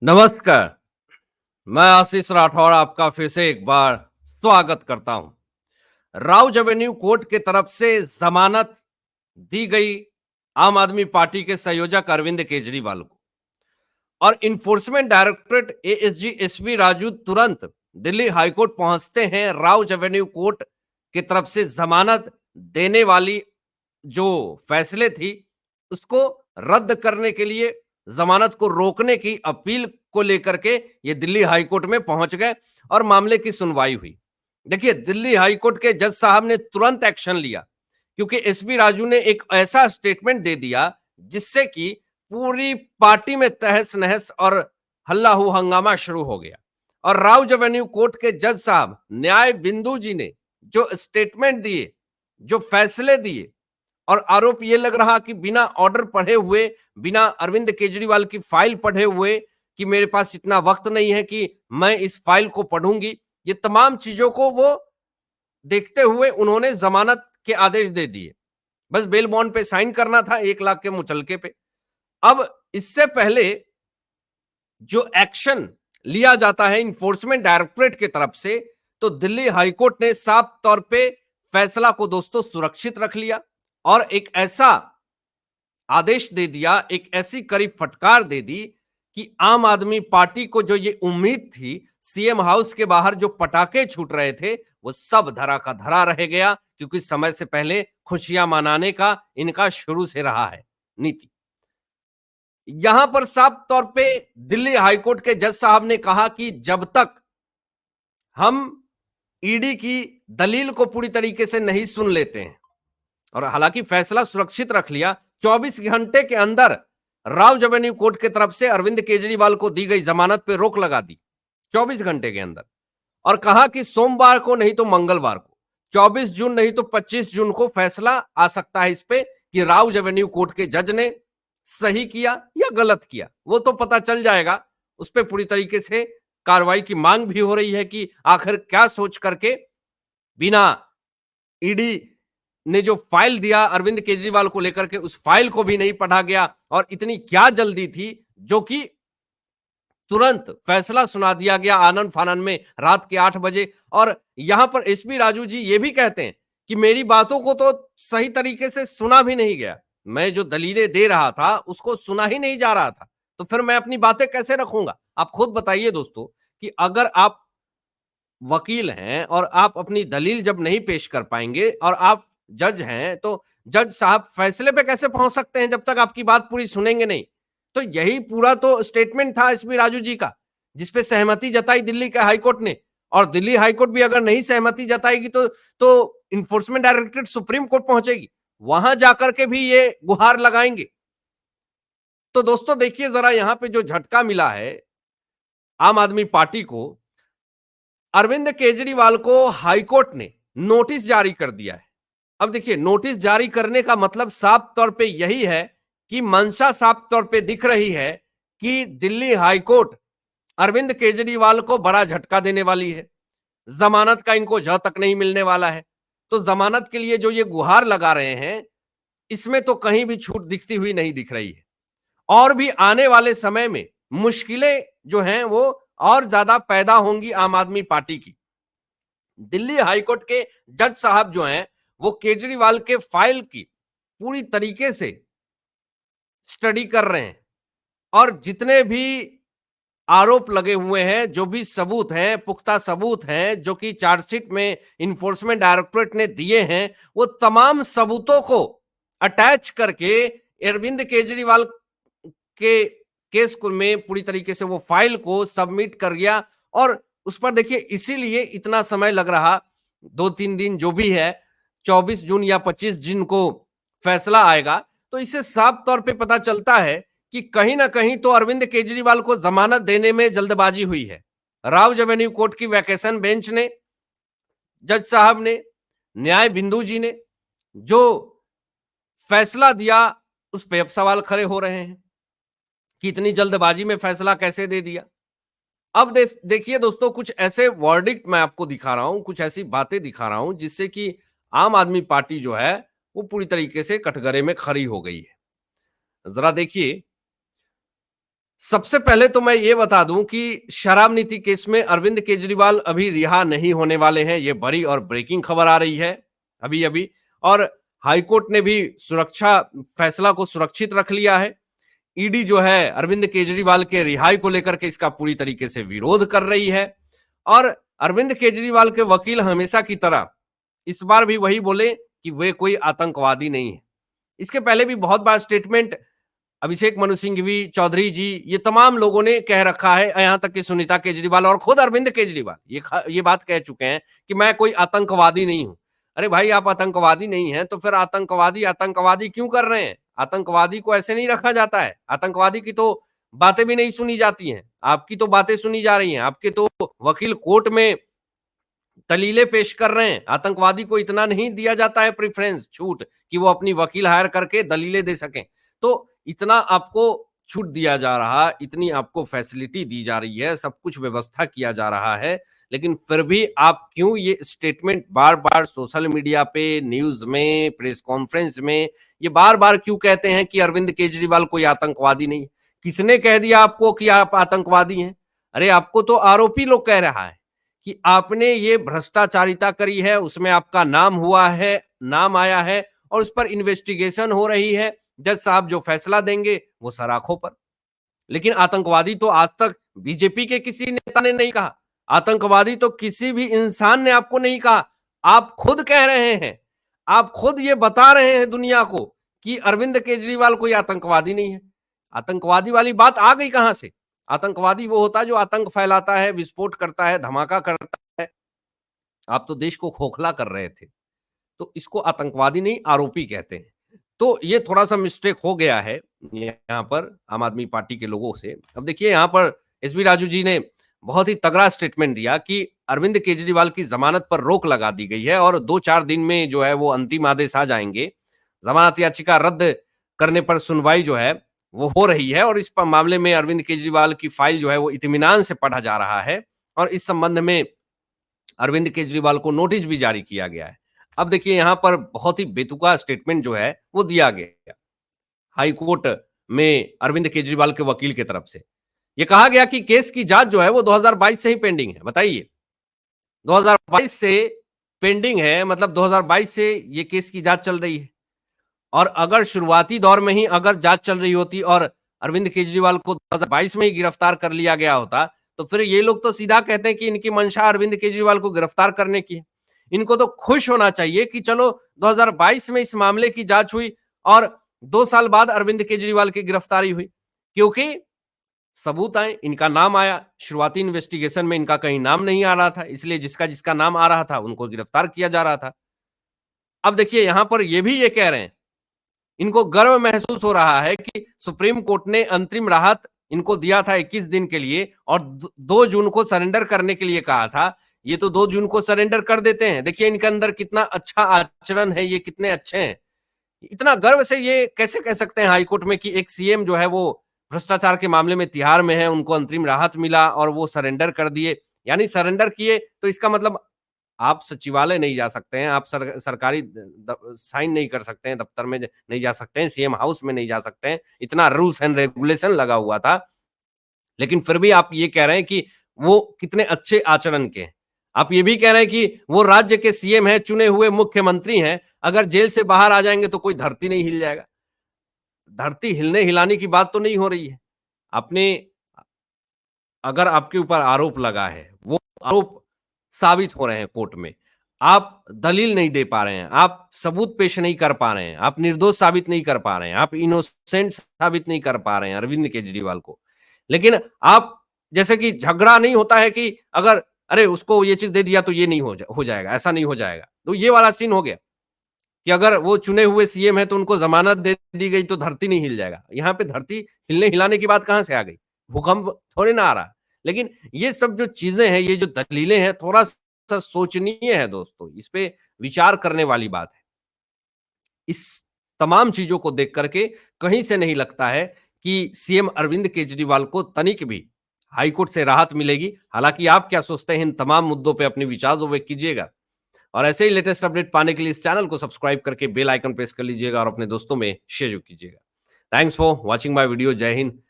नमस्कार। मैं आशीष राठौर आपका फिर से एक बार स्वागत करता हूं। राउज एवेन्यू कोर्ट के तरफ से जमानत दी गई आम आदमी पार्टी के संयोजक अरविंद केजरीवाल को और enforcement directorate ASG SP Raju तुरंत दिल्ली हाईकोर्ट पहुंचते हैं। राउज एवेन्यू कोर्ट की तरफ से जमानत देने वाली जो फैसले थी उसको रद्द करने के लिए, जमानत को रोकने की अपील को लेकर के ये दिल्ली हाईकोर्ट में पहुंच गए और मामले की सुनवाई हुई। देखिए, दिल्ली हाईकोर्ट के जज साहब ने तुरंत एक्शन लिया क्योंकि एसपी राजू ने एक ऐसा स्टेटमेंट दे दिया जिससे कि पूरी पार्टी में तहस नहस और हल्ला हो हंगामा शुरू हो गया। और राउज एवेन्यू कोर्ट के जज साहब न्याय बिंदु जी ने जो स्टेटमेंट दिए, जो फैसले दिए, और आरोप यह लग रहा कि बिना ऑर्डर पढ़े हुए, बिना अरविंद केजरीवाल की फाइल पढ़े हुए, कि मेरे पास इतना वक्त नहीं है कि मैं इस फाइल को पढ़ूंगी, ये तमाम चीजों को वो देखते हुए उन्होंने जमानत के आदेश दे दिए। बस बेल बॉन्ड पे साइन करना था 1 लाख के मुचलके पे। अब इससे पहले जो एक्शन लिया जाता है इन्फोर्समेंट डायरेक्टरेट की तरफ से, तो दिल्ली हाईकोर्ट ने साफ तौर पे फैसला को दोस्तों सुरक्षित रख लिया और एक ऐसा आदेश दे दिया, एक ऐसी कड़ी फटकार दे दी कि आम आदमी पार्टी को जो ये उम्मीद थी, सीएम हाउस के बाहर जो पटाखे छूट रहे थे, वो सब धरा का धरा रह गया क्योंकि समय से पहले खुशियां मनाने का इनका शुरू से रहा है नीति। यहां पर साफ तौर पे दिल्ली हाईकोर्ट के जज साहब ने कहा कि जब तक हम ईडी की दलील को पूरी तरीके से नहीं सुन लेते हैं, और हालांकि फैसला सुरक्षित रख लिया, 24 घंटे के अंदर राउज एवेन्यू कोर्ट की तरफ से अरविंद केजरीवाल को दी गई जमानत पे रोक लगा दी 24 घंटे के अंदर, और कहा कि सोमवार को नहीं तो मंगलवार को, 24 जून नहीं तो 25 जून को फैसला आ सकता है इस पे कि राउज एवेन्यू कोर्ट के जज ने सही किया या गलत किया। वो तो पता चल जाएगा, उस पर पूरी तरीके से कार्रवाई की मांग भी हो रही है कि आखिर क्या सोच करके बिना ईडी ने जो फाइल दिया अरविंद केजरीवाल को लेकर के, उस फाइल को भी नहीं पढ़ा गया और इतनी क्या जल्दी थी जो कि तुरंत फैसला सुना दिया गया आनन फानन में रात के 8 बजे। और यहां पर एसपी राजू जी ये भी कहते हैं कि मेरी बातों को तो सही तरीके से सुना भी नहीं गया, मैं जो दलीलें दे रहा था उसको सुना ही नहीं जा रहा था, तो फिर मैं अपनी बातें कैसे रखूंगा। आप खुद बताइए दोस्तों कि अगर आप वकील हैं और आप अपनी दलील जब नहीं पेश कर पाएंगे और आप जज हैं, तो जज साहब फैसले पे कैसे पहुंच सकते हैं जब तक आपकी बात पूरी सुनेंगे नहीं। तो यही पूरा तो स्टेटमेंट था एसपी राजू जी का, जिसपे सहमति जताई दिल्ली के हाईकोर्ट ने, और दिल्ली हाईकोर्ट भी अगर नहीं सहमति जताएगी तो इन्फोर्समेंट डायरेक्टरेट सुप्रीम कोर्ट पहुंचेगी, वहां जाकर के भी ये गुहार लगाएंगे। तो दोस्तों देखिए जरा यहां पे जो झटका मिला है आम आदमी पार्टी को, अरविंद केजरीवाल को हाईकोर्ट ने नोटिस जारी कर दिया है। अब देखिए, नोटिस जारी करने का मतलब साफ तौर पे यही है कि मंशा साफ तौर पे दिख रही है कि दिल्ली हाईकोर्ट अरविंद केजरीवाल को बड़ा झटका देने वाली है। जमानत का इनको ज तक नहीं मिलने वाला है, तो जमानत के लिए जो ये गुहार लगा रहे हैं, इसमें तो कहीं भी छूट दिखती हुई नहीं दिख रही है। और भी आने वाले समय में मुश्किलें जो हैं वो और ज्यादा पैदा होंगी आम आदमी पार्टी की। दिल्ली हाईकोर्ट के जज साहब जो हैं वो केजरीवाल के फाइल की पूरी तरीके से स्टडी कर रहे हैं, और जितने भी आरोप लगे हुए हैं, जो भी सबूत हैं, पुख्ता सबूत हैं जो कि चार्जशीट में इन्फोर्समेंट डायरेक्टरेट ने दिए हैं, वो तमाम सबूतों को अटैच करके अरविंद केजरीवाल के केस को में पूरी तरीके से वो फाइल को सबमिट कर गया। और उस पर देखिए इसीलिए इतना समय लग रहा, 2-3 दिन जो भी है, 24 जून या 25 जून को फैसला आएगा। तो इससे साफ तौर पे पता चलता है कि कहीं ना कहीं तो अरविंद केजरीवाल को जमानत देने में जल्दबाजी हुई है। राउज एवेन्यू कोर्ट की वैकेशन बेंच ने, जज साहब ने, न्याय बिंदु जी ने जो फैसला दिया, उस पर अब सवाल खड़े हो रहे हैं कि इतनी जल्दबाजी में फैसला कैसे दे दिया। अब देखिए दोस्तों, कुछ ऐसे वर्डिक्ट मैं आपको दिखा रहा हूं, कुछ ऐसी बातें दिखा रहा हूं जिससे कि आम आदमी पार्टी जो है वो पूरी तरीके से कटघरे में खड़ी हो गई है। जरा देखिए, सबसे पहले तो मैं ये बता दूं कि शराब नीति केस में अरविंद केजरीवाल अभी रिहा नहीं होने वाले हैं। ये बड़ी और ब्रेकिंग खबर आ रही है अभी-अभी, और हाईकोर्ट ने भी सुरक्षा फैसला को सुरक्षित रख लिया है। ईडी जो है अरविंद केजरीवाल के रिहाई को लेकर के इसका पूरी तरीके से विरोध कर रही है, और अरविंद केजरीवाल के वकील हमेशा की तरह इस बार भी वही बोले कि वे कोई आतंकवादी नहीं है। इसके पहले भी बहुत बार स्टेटमेंट अभिषेक मनु सिंघवी चौधरी जी, ये तमाम लोगों ने कह रखा है, यहां तक कि सुनीता केजरीवाल और खुद अरविंद केजरीवाल ये बात कह चुके हैं कि मैं कोई आतंकवादी नहीं हूं। अरे भाई, आप आतंकवादी नहीं हैं तो फिर आतंकवादी आतंकवादी क्यों कर रहे हैं? आतंकवादी को ऐसे नहीं रखा जाता है। आतंकवादी की तो बातें भी नहीं सुनी जाती हैं, आपकी तो बातें सुनी जा रही हैं। आपके तो वकील कोर्ट में दलीलें पेश कर रहे हैं। आतंकवादी को इतना नहीं दिया जाता है प्रेफरेंस, छूट, कि वो अपनी वकील हायर करके दलीलें दे सकें। तो इतना आपको छूट दिया जा रहा, इतनी आपको फैसिलिटी दी जा रही है, सब कुछ व्यवस्था किया जा रहा है, लेकिन फिर भी आप क्यों ये स्टेटमेंट बार-बार सोशल मीडिया पे, न्यूज़ में, प्रेस कॉन्फ्रेंस में ये बार-बार क्यों कहते हैं कि अरविंद केजरीवाल कोई आतंकवादी नहीं है? किसने कह दिया आपको कि आप आतंकवादी हैं? अरे आपको तो आरोपी लोग कह रहा है कि आपने ये भ्रष्टाचारिता करी है, उसमें आपका नाम हुआ है, नाम आया है और उस पर इन्वेस्टिगेशन हो रही है। जज साहब जो फैसला देंगे वो सराखों पर। लेकिन आतंकवादी तो आज तक बीजेपी के किसी नेता ने नहीं कहा, आतंकवादी तो किसी भी इंसान ने आपको नहीं कहा। आप खुद कह रहे हैं, आप खुद ये बता रहे हैं दुनिया को कि अरविंद केजरीवाल कोई आतंकवादी नहीं है। आतंकवादी वाली बात आ गई कहां से? आतंकवादी वो होता है जो आतंक फैलाता है, विस्फोट करता है, धमाका करता है। आप तो देश को खोखला कर रहे थे, तो इसको आतंकवादी नहीं, आरोपी कहते हैं। तो ये थोड़ा-सा मिस्टेक हो गया है यहाँ पर आम आदमी पार्टी के लोगों से। अब देखिए, यहाँ पर एसबी राजू जी ने बहुत ही तगड़ा स्टेटमेंट दिया कि अरविंद केजरीवाल की जमानत पर रोक लगा दी गई है और 2-4 दिन में जो है वो अंतिम आदेश आ जाएँगे। जमानत याचिका रद्द करने पर सुनवाई जो है वो हो रही है, और इस मामले में अरविंद केजरीवाल की फाइल जो है वो इत्मीनान से पढ़ा जा रहा है, और इस संबंध में अरविंद केजरीवाल को नोटिस भी जारी किया गया है। अब देखिए, यहाँ पर बहुत ही बेतुका स्टेटमेंट जो है वो दिया गया हाई कोर्ट में अरविंद केजरीवाल के वकील की तरफ से। ये कहा गया कि केस की जांच जो है वो 2022 से ही पेंडिंग है। बताइए, 2022 से पेंडिंग है, मतलब 2022 से ये केस की जांच चल रही है। और अगर शुरुआती दौर में ही अगर जांच चल रही होती और अरविंद केजरीवाल को 2022 में ही गिरफ्तार कर लिया गया होता, तो फिर ये लोग तो सीधा कहते हैं कि इनकी मंशा अरविंद केजरीवाल को गिरफ्तार करने की है। इनको तो खुश होना चाहिए कि चलो 2022 में इस मामले की जांच हुई और 2 साल बाद अरविंद केजरीवाल की गिरफ्तारी हुई, क्योंकि सबूत आए, इनका नाम आया। शुरुआती इन्वेस्टिगेशन में इनका कहीं नाम नहीं आ रहा था, इसलिए जिसका जिसका नाम आ रहा था उनको गिरफ्तार किया जा रहा था। अब देखिए, यहां पर ये भी ये कह रहे हैं, इनको गर्व महसूस हो रहा है कि सुप्रीम कोर्ट ने अंतरिम राहत इनको दिया था 21 दिन के लिए और 2 जून को सरेंडर करने के लिए कहा था। ये तो 2 जून को सरेंडर कर देते हैं। देखिए इनके अंदर कितना अच्छा आचरण है, ये कितने अच्छे हैं। इतना गर्व से ये कैसे कह सकते हैं हाईकोर्ट में कि एक सीएम जो है वो भ्रष्टाचार के मामले में तिहाड़ में है, उनको अंतरिम राहत मिला और वो सरेंडर कर दिए। यानी सरेंडर किए तो इसका मतलब आप सचिवालय नहीं जा सकते हैं, आप सरकारी साइन नहीं कर सकते हैं, दफ्तर में नहीं जा सकते हैं, सीएम हाउस में नहीं जा सकते हैं। इतना रूल्स एंड रेगुलेशन लगा हुआ था, लेकिन फिर भी आप ये कह रहे हैं कि वो कितने अच्छे आचरण के हैं। आप ये भी कह रहे हैं कि वो राज्य के सीएम हैं, चुने हुए मुख्यमंत्री हैं, अगर जेल से बाहर आ जाएंगे तो कोई धरती नहीं हिल जाएगा। धरती हिलने हिलाने की बात तो नहीं हो रही है। आपने, अगर आपके ऊपर आरोप लगा है, वो आरोप साबित हो रहे हैं कोर्ट में, आप दलील नहीं दे पा रहे हैं, आप सबूत पेश नहीं कर पा रहे हैं, आप निर्दोष साबित नहीं कर पा रहे हैं, आप इनोसेंट साबित नहीं कर पा रहे हैं अरविंद केजरीवाल को। लेकिन आप, जैसे कि झगड़ा नहीं होता है कि अगर अरे उसको ये चीज दे दिया तो ये नहीं हो जाएगा, ऐसा नहीं हो जाएगा, तो ये वाला सीन हो गया कि अगर वो चुने हुए सीएम है तो उनको जमानत दे दी गई तो धरती नहीं हिल जाएगा। यहाँ पे धरती हिलने हिलाने की बात कहां से आ गई? भूकंप थोड़ी ना आ रहा। लेकिन ये सब जो चीजें हैं, ये जो दलीलें हैं, थोड़ा सा सोचनीय है दोस्तों, इस पे विचार करने वाली बात है। इस तमाम चीजों को देख करके कहीं से नहीं लगता है कि सीएम अरविंद केजरीवाल को तनिक भी हाईकोर्ट से राहत मिलेगी। हालांकि आप क्या सोचते हैं इन तमाम मुद्दों पे अपने विचार व्यक्त कीजिएगा, और ऐसे ही लेटेस्ट अपडेट पाने के लिए इस चैनल को सब्सक्राइब करके बेल आइकन प्रेस कर लीजिएगा और अपने दोस्तों में शेयर कीजिएगा। Thanks for watching my video. जय हिंद,